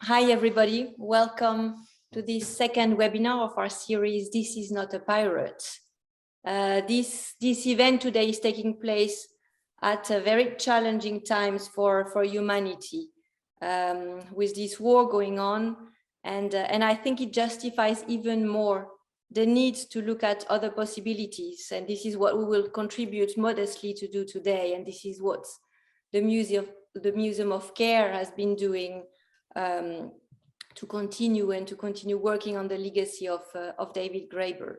Hi, everybody. Welcome to this second webinar of our series, This is Not a Pirate. This event today is taking place at very challenging times for humanity, with this war going on. And I think it justifies even more the need to look at other possibilities. And this is what we will contribute modestly to do today. And this is what the Museum of Care has been doing to continue working on the legacy of David Graeber.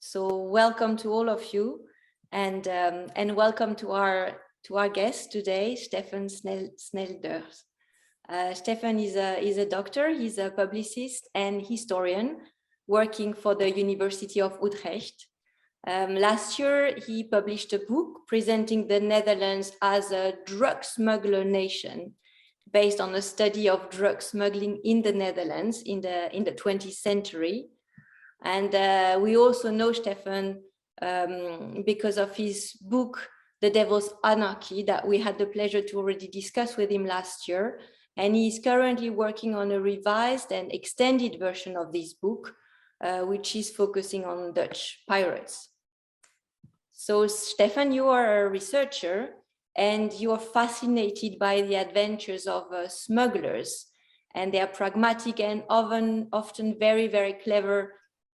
So welcome to all of you, and welcome to our guest today, Stefan Snelders. Stefan is a doctor. He's a publicist and historian working for the University of Utrecht. Last year, he published a book presenting the Netherlands as a drug smuggler nation, based on a study of drug smuggling in the Netherlands in the 20th century. And we also know Stefan because of his book, The Devil's Anarchy, that we had the pleasure to already discuss with him last year. And he's currently working on a revised and extended version of this book, which is focusing on Dutch pirates. So Stefan, you are a researcher, and you are fascinated by the adventures of smugglers and their pragmatic and often very, very clever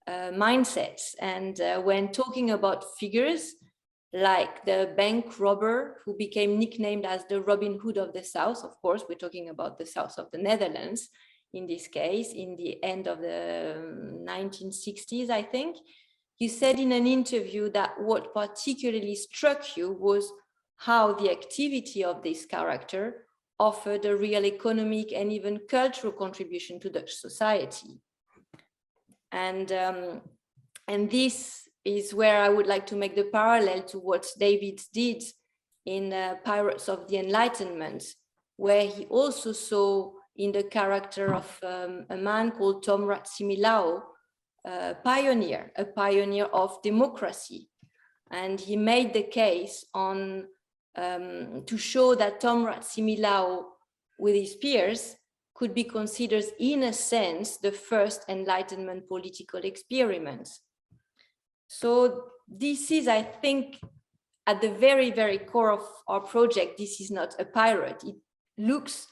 mindsets. And when talking about figures like the bank robber who became nicknamed as the Robin Hood of the South, of course, we're talking about the south of the Netherlands in this case, in the end of the 1960s, I think. You said in an interview that what particularly struck you was how the activity of this character offered a real economic and even cultural contribution to Dutch society. And this is where I would like to make the parallel to what David did in Pirates of the Enlightenment, where he also saw in the character of a man called Tom Rathsimilau, a pioneer of democracy. And he made the case on to show that Tom Rathsimilau with his peers could be considered, in a sense, the first Enlightenment political experiment. So this is, I think, at the very, very core of our project, This is Not a Pirate. It looks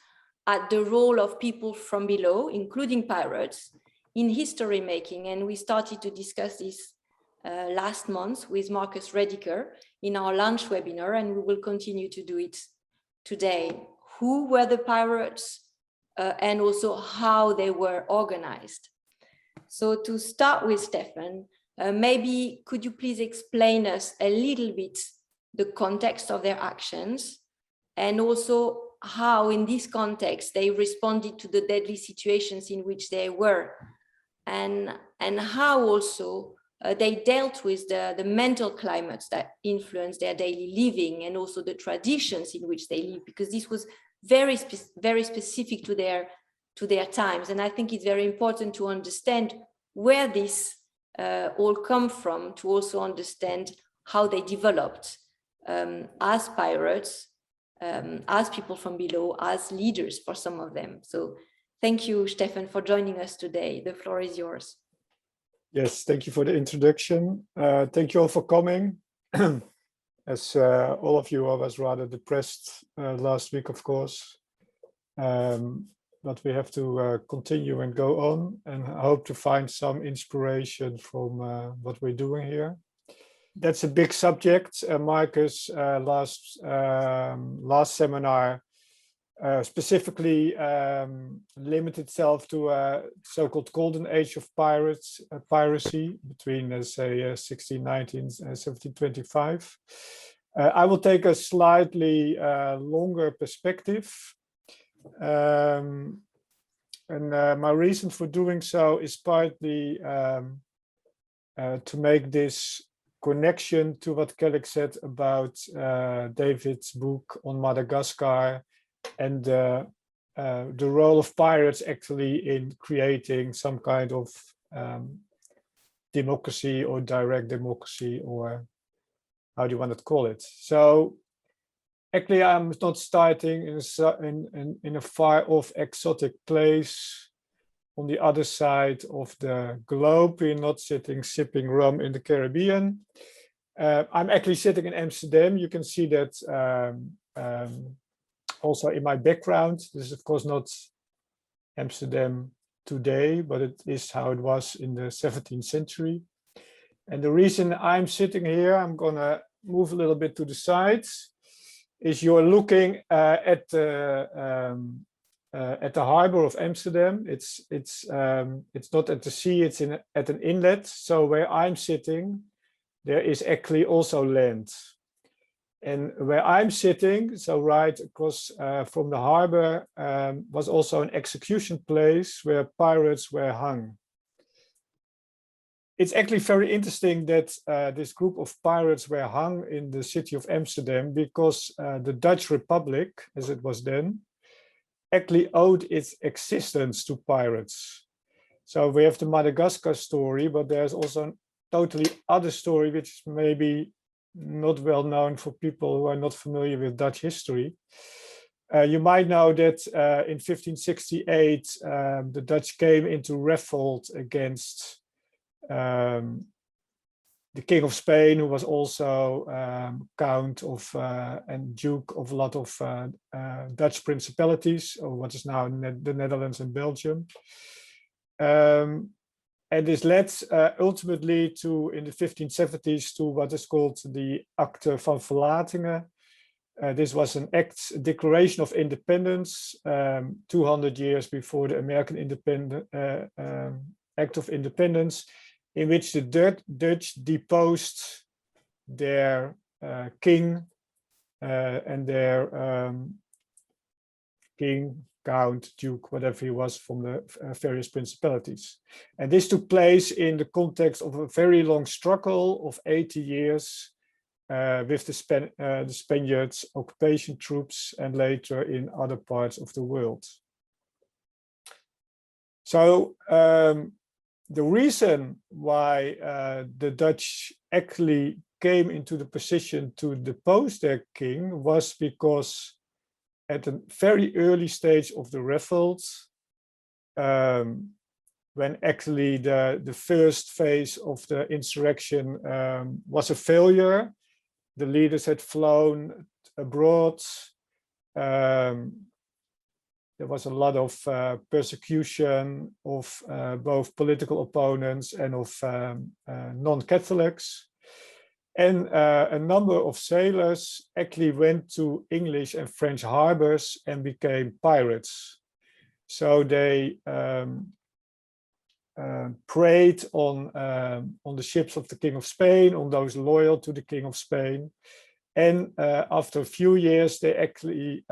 at the role of people from below, including pirates, in history making. And we started to discuss this last month with Marcus Rediker in our launch webinar, and we will continue to do it today. Who were the pirates and also how they were organized? So to start with, Stefan, maybe could you please explain us a little bit the context of their actions, and also how in this context they responded to the deadly situations in which they were, and how also they dealt with the mental climates that influenced their daily living, and also the traditions in which they live, because this was very specific to their times. And I think it's very important to understand where this all come from, to also understand how they developed as pirates, as people from below, as leaders for some of them. So thank you, Stefan, for joining us today. The floor is yours. Yes, thank you for the introduction. Thank you all for coming. As all of you, I was rather depressed last week, of course. But we have to continue and go on, and I hope to find some inspiration from what we're doing here. That's a big subject. Marcus, last seminar specifically limited itself to a so-called golden age of piracy between, let's say, 1619 and 1725. I will take a slightly longer perspective. And my reason for doing so is partly to make this connection to what Kelly said about David's book on Madagascar and the role of pirates actually in creating some kind of democracy or direct democracy, or how do you want to call it? So Actually, I'm not starting in a far-off exotic place on the other side of the globe. We're not sitting sipping rum in the Caribbean. I'm actually sitting in Amsterdam. You can see that also in my background. This is of course not Amsterdam today, but it is how it was in the 17th century. And the reason I'm sitting here, I'm gonna move a little bit to the sides, is you're looking at the harbor of Amsterdam. It's not at the sea, it's at an inlet. So where I'm sitting, there is actually also land. And where I'm sitting, so right across from the harbor, was also an execution place where pirates were hung. It's actually very interesting that this group of pirates were hung in the city of Amsterdam because the Dutch Republic, as it was then, actually owed its existence to pirates. So we have the Madagascar story, but there's also a totally other story, which is maybe not well known for people who are not familiar with Dutch history. You might know that in 1568, the Dutch came into revolt against the King of Spain, who was also Count of and Duke of a lot of Dutch principalities, or what is now the Netherlands and Belgium. And this led ultimately to, in the 1570s, to what is called the Akte van Verlatingen. This was an declaration of independence 200 years before the American Act of Independence, in which the Dutch deposed their king and their king, count, duke, whatever he was from the various principalities. And this took place in the context of a very long struggle of 80 years with the Spaniards, occupation troops, and later in other parts of the world. So the reason why the Dutch actually came into the position to depose their king was because at a very early stage of the revolt, when actually the first phase of the insurrection was a failure, the leaders had flown abroad. There was a lot of persecution of both political opponents and of non-Catholics. And a number of sailors actually went to English and French harbors and became pirates. So they preyed on the ships of the King of Spain, on those loyal to the King of Spain. And after a few years, they actually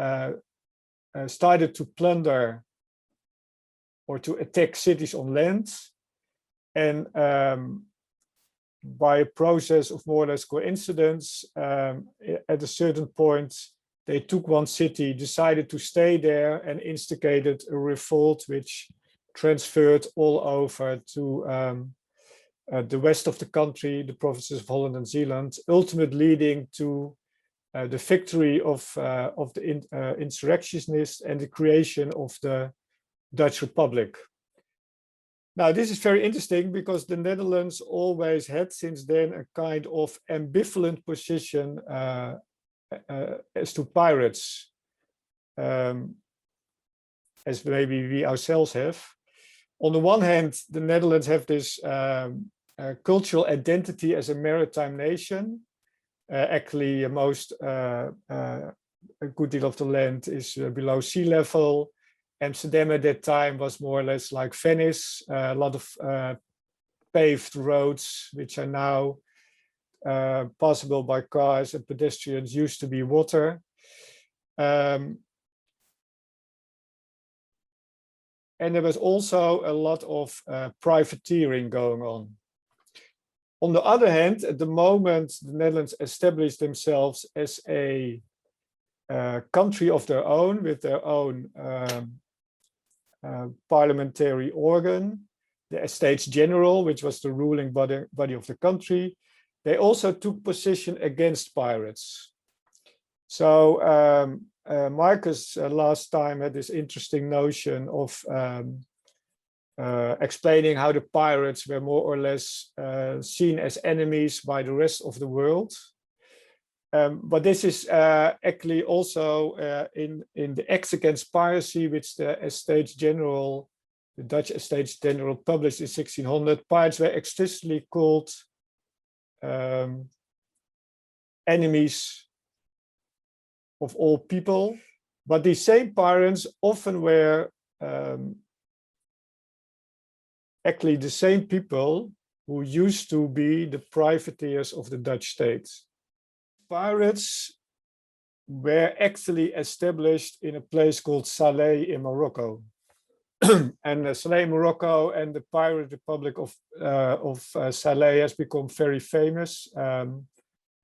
started to plunder or to attack cities on land. And by a process of more or less coincidence, at a certain point, they took one city, decided to stay there, and instigated a revolt which transferred all over to the west of the country, the provinces of Holland and Zeeland, ultimately leading to the victory of the insurrectionists and the creation of the Dutch Republic. Now, this is very interesting because the Netherlands always had since then a kind of ambivalent position as to pirates, as maybe we ourselves have. On the one hand, the Netherlands have this cultural identity as a maritime nation. Actually, a good deal of the land is below sea level. Amsterdam at that time was more or less like Venice, a lot of paved roads, which are now passable by cars and pedestrians, used to be water. And there was also a lot of privateering going on. On the other hand, at the moment, the Netherlands established themselves as a country of their own, with their own parliamentary organ, the Estates General, which was the ruling body of the country. They also took position against pirates. So Marcus last time had this interesting notion of explaining how the pirates were more or less seen as enemies by the rest of the world. But this is actually also in the Acts Against Piracy, which the Dutch Estates General published in 1600. Pirates were explicitly called enemies of all people, but these same pirates often were actually the same people who used to be the privateers of the Dutch state. Pirates were actually established in a place called Salé in Morocco. And Salé, Morocco, and the Pirate Republic of Salé has become very famous,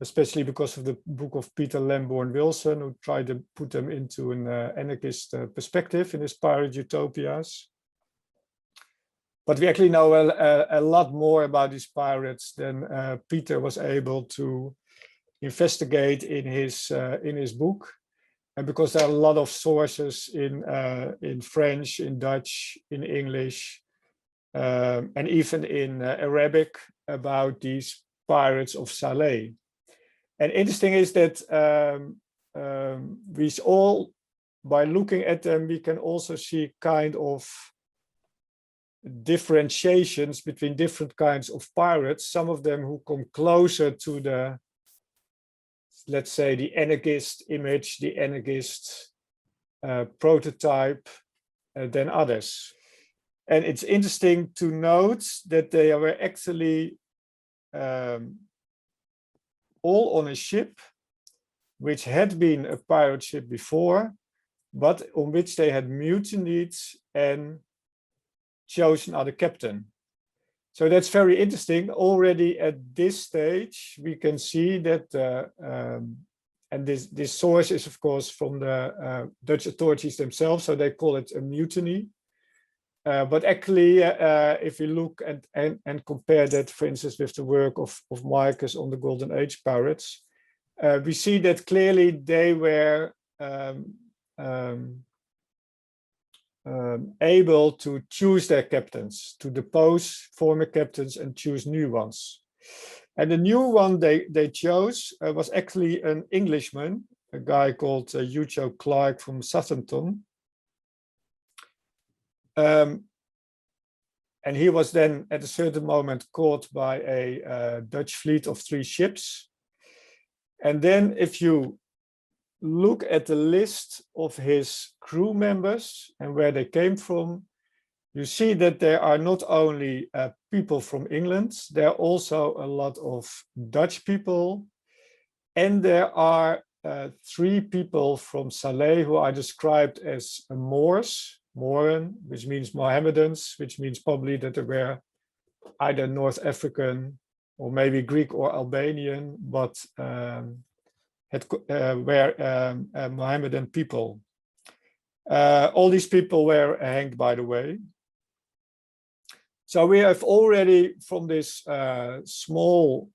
especially because of the book of Peter Lamborn Wilson, who tried to put them into an anarchist perspective in his pirate utopias. But we actually know a lot more about these pirates than Peter was able to investigate in his book. And because there are a lot of sources in French, in Dutch, in English, and even in Arabic about these pirates of Salé. And interesting is that we all, by looking at them, we can also see kind of differentiations between different kinds of pirates. Some of them who come closer to the, let's say, the anarchist image, the anarchist prototype than others. And it's interesting to note that they were actually all on a ship which had been a pirate ship before, but on which they had mutinied and chosen other captain. So that's very interesting. Already at this stage, we can see that, and this source is of course from the Dutch authorities themselves, so they call it a mutiny. But actually, if we look and compare that, for instance, with the work of Marcus on the Golden Age pirates, we see that clearly they were able to choose their captains, to depose former captains and choose new ones. And the new one they chose was actually an Englishman, a guy called Hugo Clark from Southampton. And he was then at a certain moment caught by a Dutch fleet of 3 ships. And then if you look at the list of his crew members and where they came from, you see that there are not only people from England, there are also a lot of Dutch people, and there are 3 people from Salé who are described as Moors, Moran, which means Mohammedans, which means probably that they were either North African or maybe Greek or Albanian, but were Mohammedan people. All these people were hanged, by the way. So we have already, from this small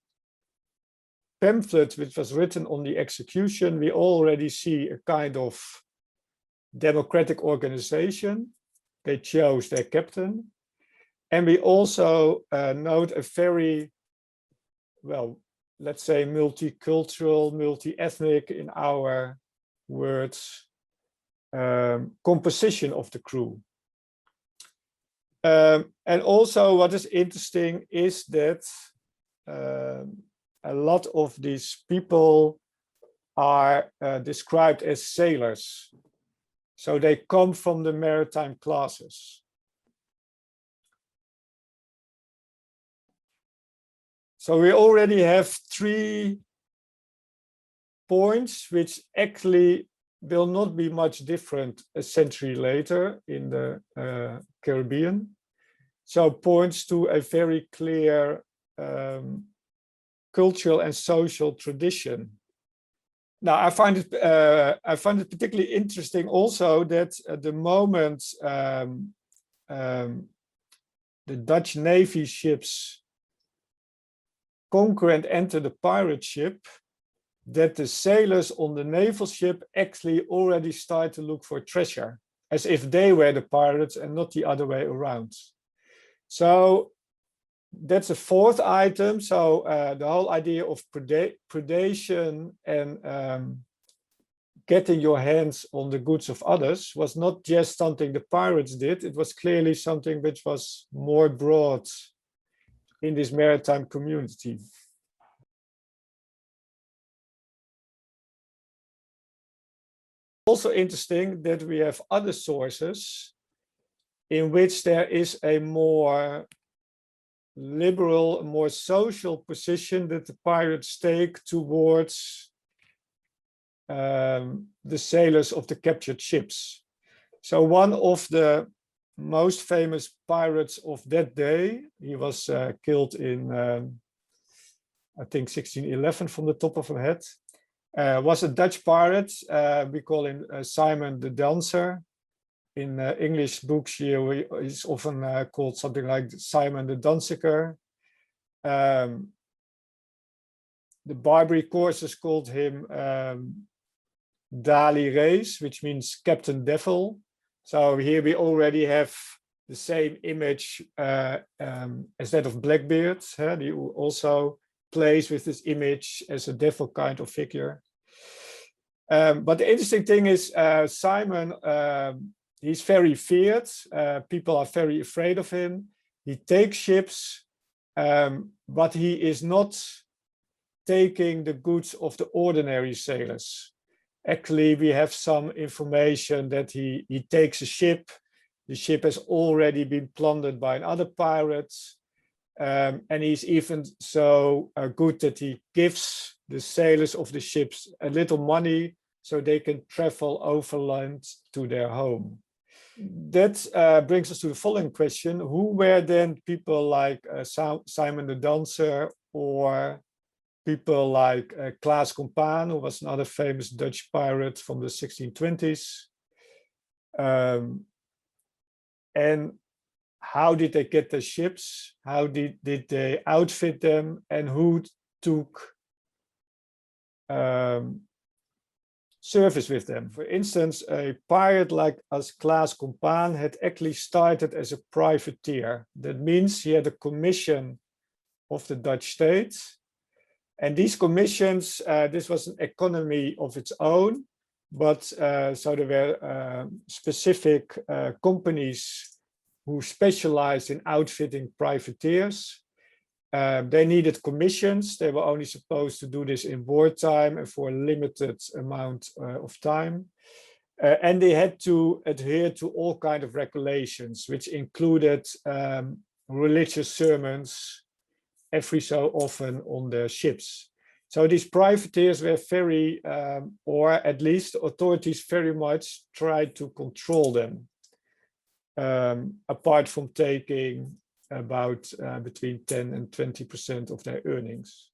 pamphlet which was written on the execution, we already see a kind of democratic organization. They chose their captain. And we also note a very, well, let's say multicultural, multi-ethnic, in our words, composition of the crew. And also what is interesting is that a lot of these people are described as sailors. So they come from the maritime classes. So we already have 3 points which actually will not be much different a century later in the Caribbean. So points to a very clear cultural and social tradition. Now, I find it particularly interesting also that at the moment the Dutch Navy ships conquer and enter the pirate ship, that the sailors on the naval ship actually already start to look for treasure, as if they were the pirates and not the other way around. So that's a fourth item. So the whole idea of predation and getting your hands on the goods of others was not just something the pirates did. It was clearly something which was more broad in this maritime community. Also interesting that we have other sources in which there is a more liberal, more social position that the pirates take towards the sailors of the captured ships. So one of the most famous pirates of that day, he was killed in, I think, 1611 from the top of my head, was a Dutch pirate. We call him Simon the Dancer. In English books here, he's often called something like Simon the Danziger. The Barbary courses called him Dali Reis, which means Captain Devil. So here we already have the same image as that of Blackbeard. He also plays with this image as a devil kind of figure. But the interesting thing is Simon, he's very feared. People are very afraid of him. He takes ships, but he is not taking the goods of the ordinary sailors. Actually, we have some information that he takes a ship. The ship has already been plundered by another pirate. And he's even so good that he gives the sailors of the ships a little money so they can travel overland to their home. That brings us to the following question. Who were then people like Simon the Dancer, or people like Klaas Compaen, who was another famous Dutch pirate from the 1620s? And how did they get their ships? How did they outfit them? And who took service with them? For instance, a pirate like as Klaas Compaen had actually started as a privateer. That means he had a commission of the Dutch state. And these commissions, this was an economy of its own, but so there were specific companies who specialized in outfitting privateers. They needed commissions. They were only supposed to do this in wartime and for a limited amount of time. And they had to adhere to all kinds of regulations, which included religious sermons every so often on their ships. So these privateers were very, or at least authorities very much tried to control them, apart from taking about between 10 and 20% of their earnings.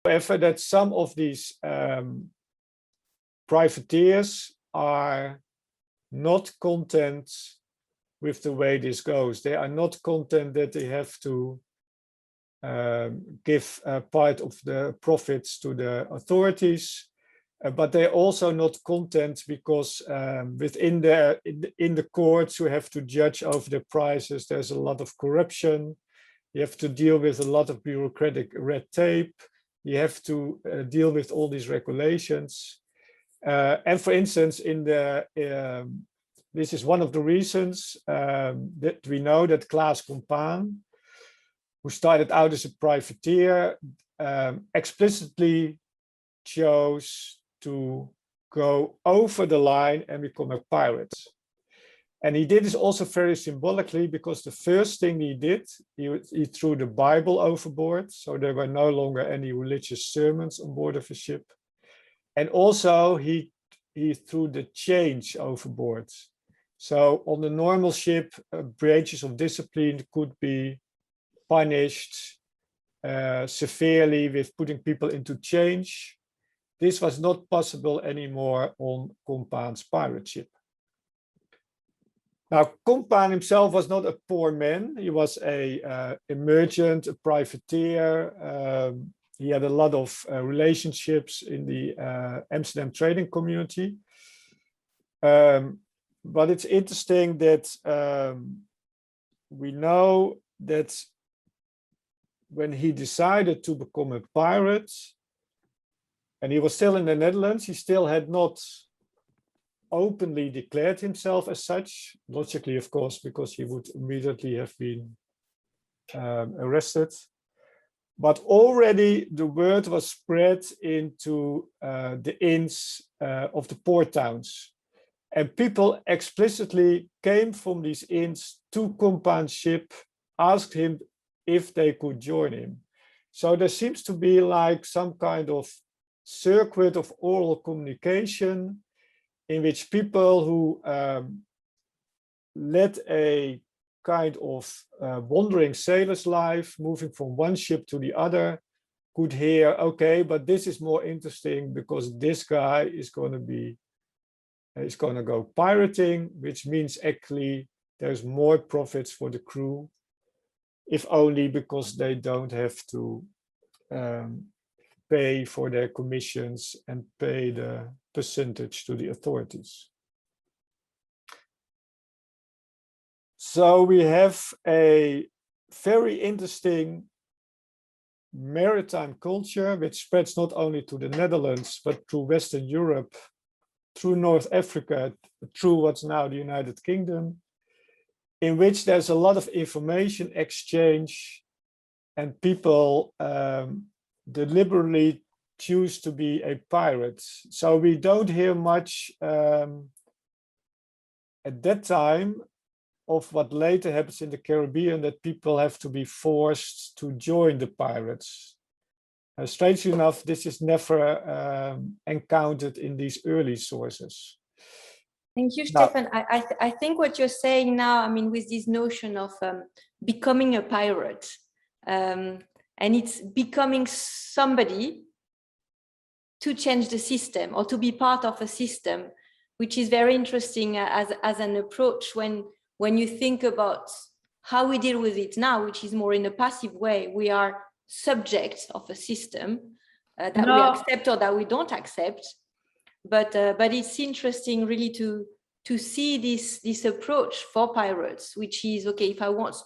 However, that some of these privateers are not content with the way this goes. They are not content that they have to give part of the profits to the authorities, but they're also not content because within the courts, you have to judge over the prices. There's a lot of corruption. You have to deal with a lot of bureaucratic red tape. You have to deal with all these regulations. And for instance, in the this is one of the reasons that we know that Klaas Compaen, who started out as a privateer, explicitly chose to go over the line and become a pirate. And he did this also very symbolically, because the first thing he did, he threw the Bible overboard. So there were no longer any religious sermons on board of the ship. And also he threw the change overboard. So on the normal ship, breaches of discipline could be punished severely with putting people into change. This was not possible anymore on Compaen's pirate ship. Now, Compan himself was not a poor man. He was a merchant, a privateer. He had a lot of relationships in the Amsterdam trading community. But it's interesting that we know that when he decided to become a pirate, and he was still in the Netherlands, he still had not openly declared himself as such, logically, of course, because he would immediately have been arrested. But already the word was spread into the inns of the port towns. And people explicitly came from these inns to Compan's ship, asked him if they could join him. So there seems to be like some kind of circuit of oral communication in which people who led a kind of wandering sailor's life, moving from one ship to the other, could hear, okay, but this is more interesting because this guy is going to go pirating, which means actually there's more profits for the crew, if only because they don't have to pay for their commissions and pay the percentage to the authorities. So we have a very interesting maritime culture, which spreads not only to the Netherlands, but through Western Europe, through North Africa, through what's now the United Kingdom, in which there's a lot of information exchange and people deliberately choose to be a pirate. So we don't hear much at that time of what later happens in the Caribbean, that people have to be forced to join the pirates. Strangely enough, this is never encountered in these early sources. Thank you, Stefan. I think what you're saying now, I mean, with this notion of becoming a pirate, and it's becoming somebody to change the system or to be part of a system, which is very interesting as an approach when you think about how we deal with it now, which is more in a passive way. We are subjects of a system that we accept or that we don't accept. But it's interesting really to see this approach for pirates, which is, okay, if I want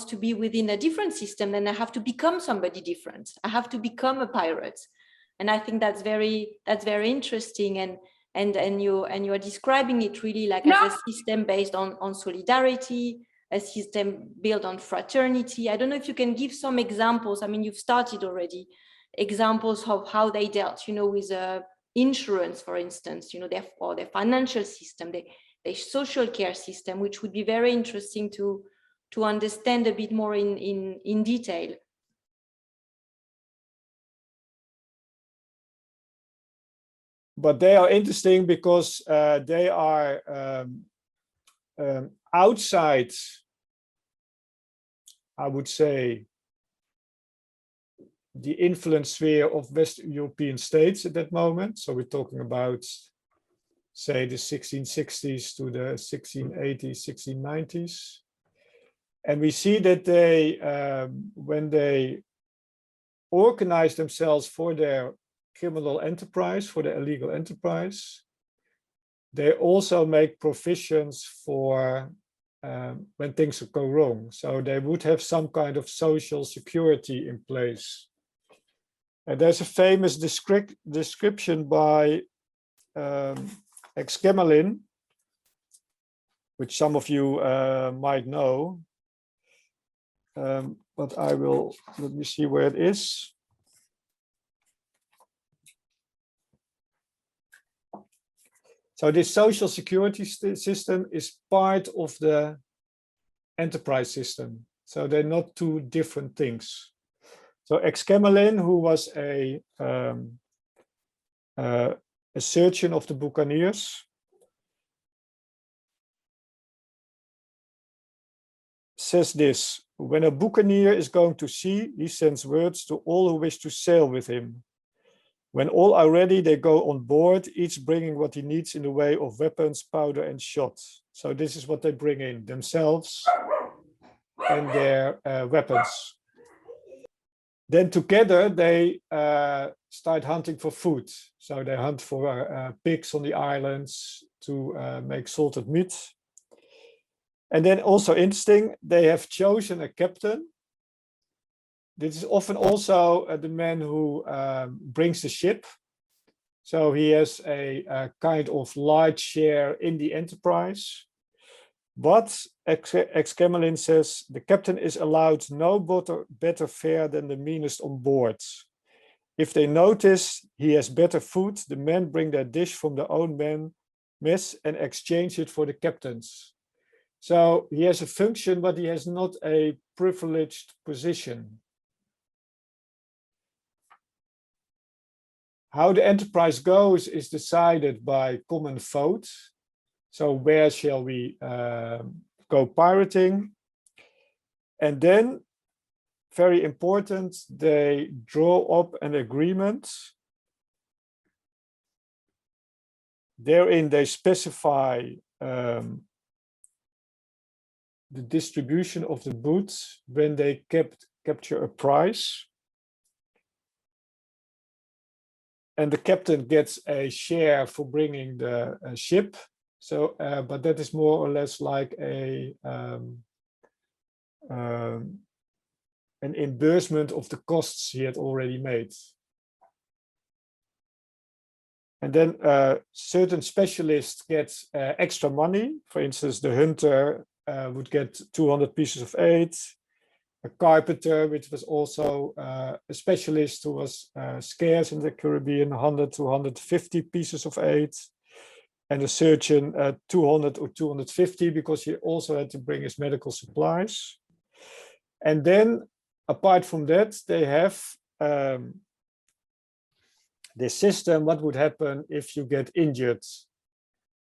to be within a different system, then I have to become somebody different. I have to become a pirate. And I think that's very interesting. And you're describing it really like as a system based on solidarity, a system built on fraternity. I don't know if you can give some examples. I mean, you've started already, examples of how they dealt, with insurance, for instance, their financial system, their social care system, which would be very interesting to understand a bit more in detail. But they are interesting because they are outside, I would say, the influence sphere of West European states at that moment. So we're talking about, say, the 1660s to the 1680s, 1690s. And we see that they, when they organize themselves for their criminal enterprise, for their illegal enterprise, they also make provisions for when things go wrong. So they would have some kind of social security in place. And there's a famous description by Exquemelin, which some of you might know. But let me see where it is. So this social security system is part of the enterprise system. So they're not two different things. So Exquemelin, who was a surgeon of the buccaneers, says this: when a buccaneer is going to sea, he sends words to all who wish to sail with him. When all are ready, they go on board, each bringing what he needs in the way of weapons, powder, and shot. So this is what they bring in, themselves and their weapons. Then together they start hunting for food. So they hunt for pigs on the islands to make salted meat. And then also interesting, they have chosen a captain. This is often also the man who brings the ship. So he has a kind of large share in the enterprise. But Excamelin says the captain is allowed no better fare than the meanest on board. If they notice he has better food, the men bring their dish from their own mess and exchange it for the captain's. So he has a function, but he has not a privileged position. How the enterprise goes is decided by common vote. So where shall we go pirating? And then, very important, they draw up an agreement. Therein they specify the distribution of the goods when they capture a prize. And the captain gets a share for bringing the ship. So, but that is more or less like an reimbursement of the costs he had already made. And then certain specialists get extra money. For instance, the hunter would get 200 pieces of eight. A carpenter, which was also a specialist who was scarce in the Caribbean, 100 to 150 pieces of eight. And a surgeon 200 or 250 because he also had to bring his medical supplies. And then apart from that, they have this system, what would happen if you get injured?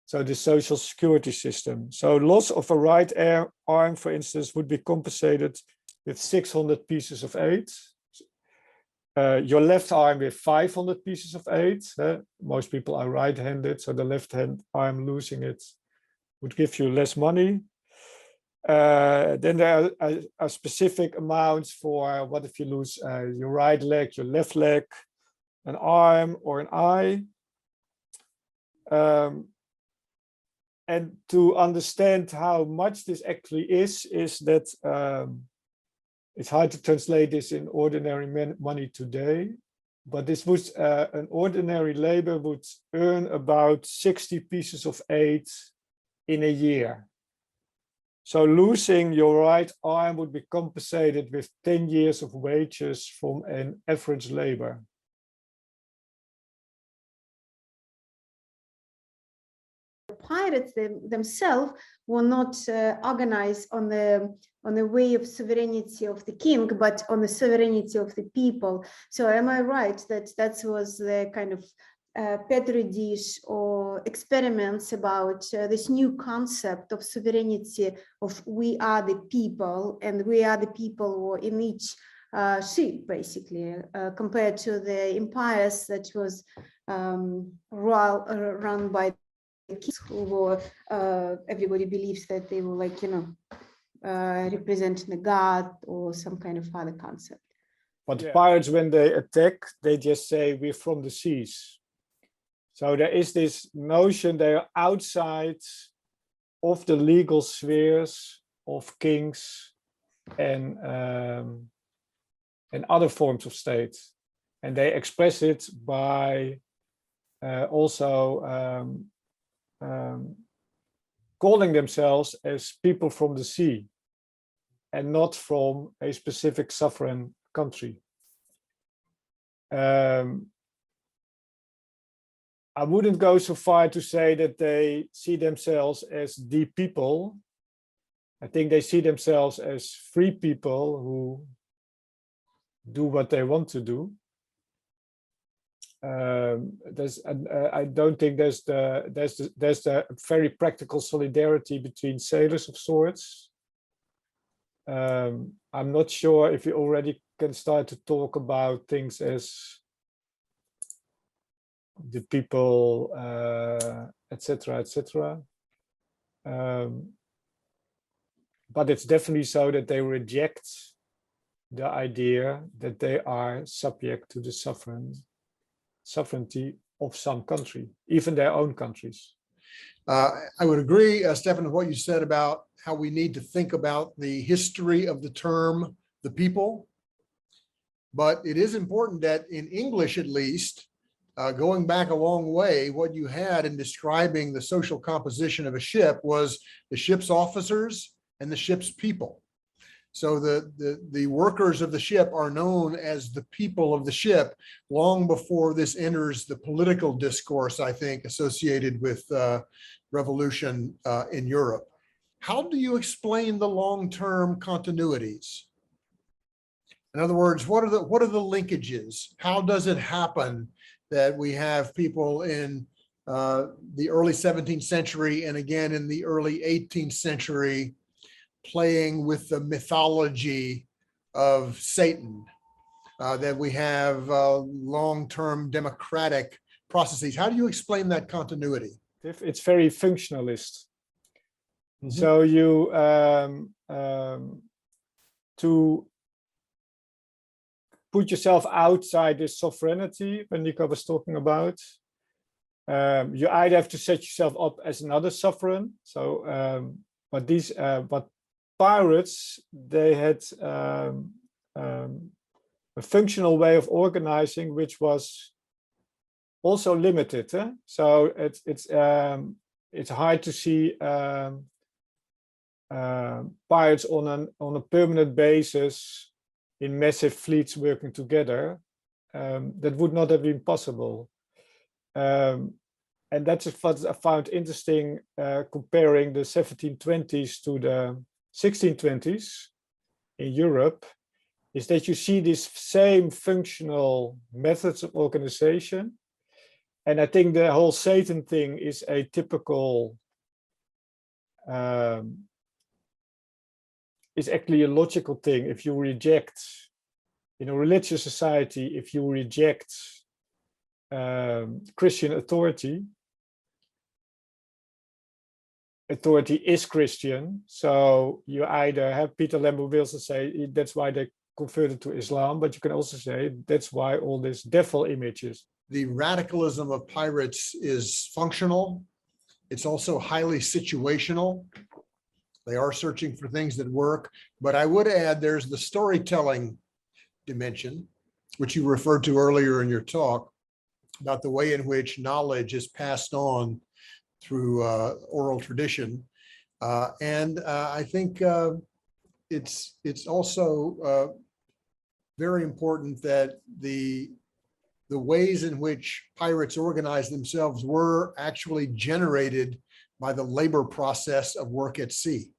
So the social security system. So loss of a right arm, for instance, would be compensated with 600 pieces of eight. Your left arm with 500 pieces of eight. Most people are right-handed, so the left hand arm losing it would give you less money. Then there are specific amounts for what if you lose your right leg, your left leg, an arm or an eye. And to understand how much this actually is that it's hard to translate this in ordinary money today, but this was an ordinary labor would earn about 60 pieces of eight in a year. So losing your right arm would be compensated with 10 years of wages from an average labor. Pirates themselves were not organized on the way of sovereignty of the king, but on the sovereignty of the people. So am I right that that was the kind of petri dish or experiments about this new concept of sovereignty of we are the people and we are the people who are in each ship, basically, compared to the empires that was run by who were everybody believes that they were like, you know, representing a god or some kind of other concept. But the pirates, when they attack, they just say we're from the seas. So there is this notion they are outside of the legal spheres of kings and other forms of state, and they express it by also calling themselves as people from the sea and not from a specific sovereign country. I wouldn't go so far to say that they see themselves as the people. I think they see themselves as free people who do what they want to do. I don't think there's the very practical solidarity between sailors of sorts. I'm not sure if we already can start to talk about things as the people, etc., etc. But it's definitely so that they reject the idea that they are subject to the sovereignty of some country, even their own countries. I would agree, Stefan, with what you said about how we need to think about the history of the term, the people. But it is important that in English, at least, going back a long way, what you had in describing the social composition of a ship was the ship's officers and the ship's people. So the workers of the ship are known as the people of the ship long before this enters the political discourse, I think, associated with revolution in Europe. How do you explain the long-term continuities? In other words, what are the linkages? How does it happen that we have people in the early 17th century and again in the early 18th century playing with the mythology of Satan, that we have long-term democratic processes? How do you explain that continuity? It's very functionalist. Mhm. So you to put yourself outside this sovereignty, when Nico was talking about, you either have to set yourself up as another sovereign. So, but pirates, they had a functional way of organizing, which was also limited. So it's hard to see pirates on a permanent basis in massive fleets working together. That would not have been possible. And that's what I found interesting, comparing the 1720s to the 1620s in Europe, is that you see these same functional methods of organization. And I think the whole Satan thing is a typical, is actually a logical thing. If you reject, in a religious society, if you reject Christian authority is Christian. So you either have Peter Lambert Wilson say that's why they converted to Islam, but you can also say that's why all these devil images. The radicalism of pirates is functional. It's also highly situational. They are searching for things that work, but I would add there's the storytelling dimension, which you referred to earlier in your talk, about the way in which knowledge is passed on through oral tradition. And I think it's also very important that the ways in which pirates organize themselves were actually generated by the labor process of work at sea.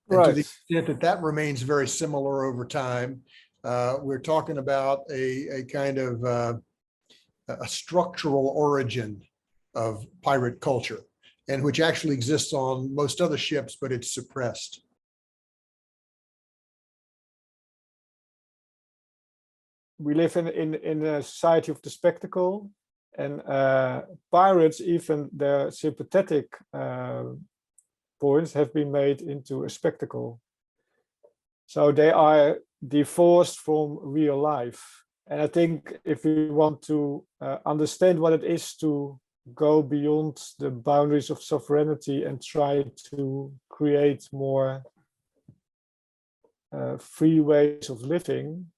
And to the extent that that remains very similar over time, we're talking about a kind of a structural origin of pirate culture, and which actually exists on most other ships, but it's suppressed. We live in a society of the spectacle, and pirates, even their sympathetic points, have been made into a spectacle. So they are divorced from real life. And I think if we want to understand what it is to go beyond the boundaries of sovereignty and try to create more free ways of living,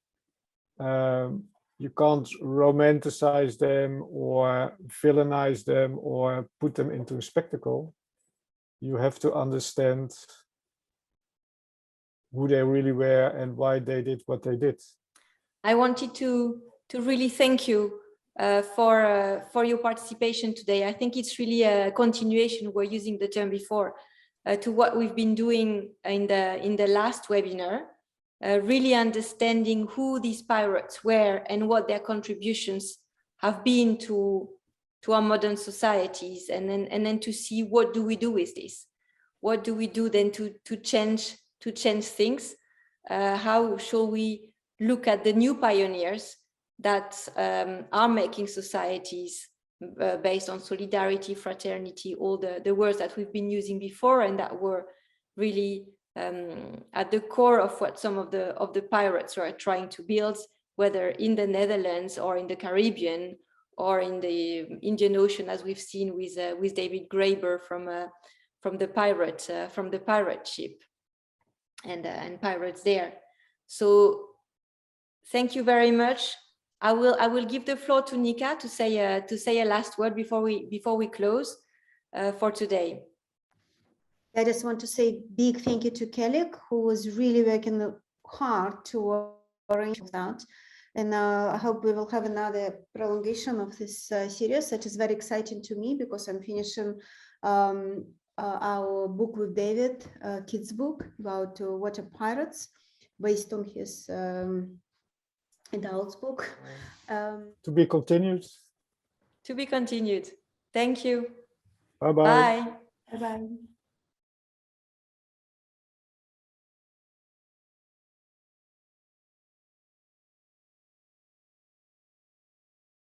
you can't romanticize them or villainize them or put them into a spectacle. You have to understand who they really were and why they did what they did. I wanted to really thank you for your participation today. I think it's really a continuation, we're using the term before, to what we've been doing in the last webinar, really understanding who these pirates were and what their contributions have been to our modern societies, and then to see what do we do with this, what do we do then to change things, how shall we look at the new pioneers that are making societies based on solidarity, fraternity, all the words that we've been using before, and that were really at the core of what some of the pirates are trying to build, whether in the Netherlands or in the Caribbean or in the Indian Ocean, as we've seen with David Graeber from the pirate ship and pirates there. So thank you very much. I will give the floor to Nika to say a last word before we close for today. I just want to say big thank you to Kelly, who was really working hard to arrange that. And I hope we will have another prolongation of this series. That is very exciting to me because I'm finishing our book with David, kids book about water pirates, based on his adults book. To be continued. To be continued. Thank you. Bye-bye. Bye. Bye-bye.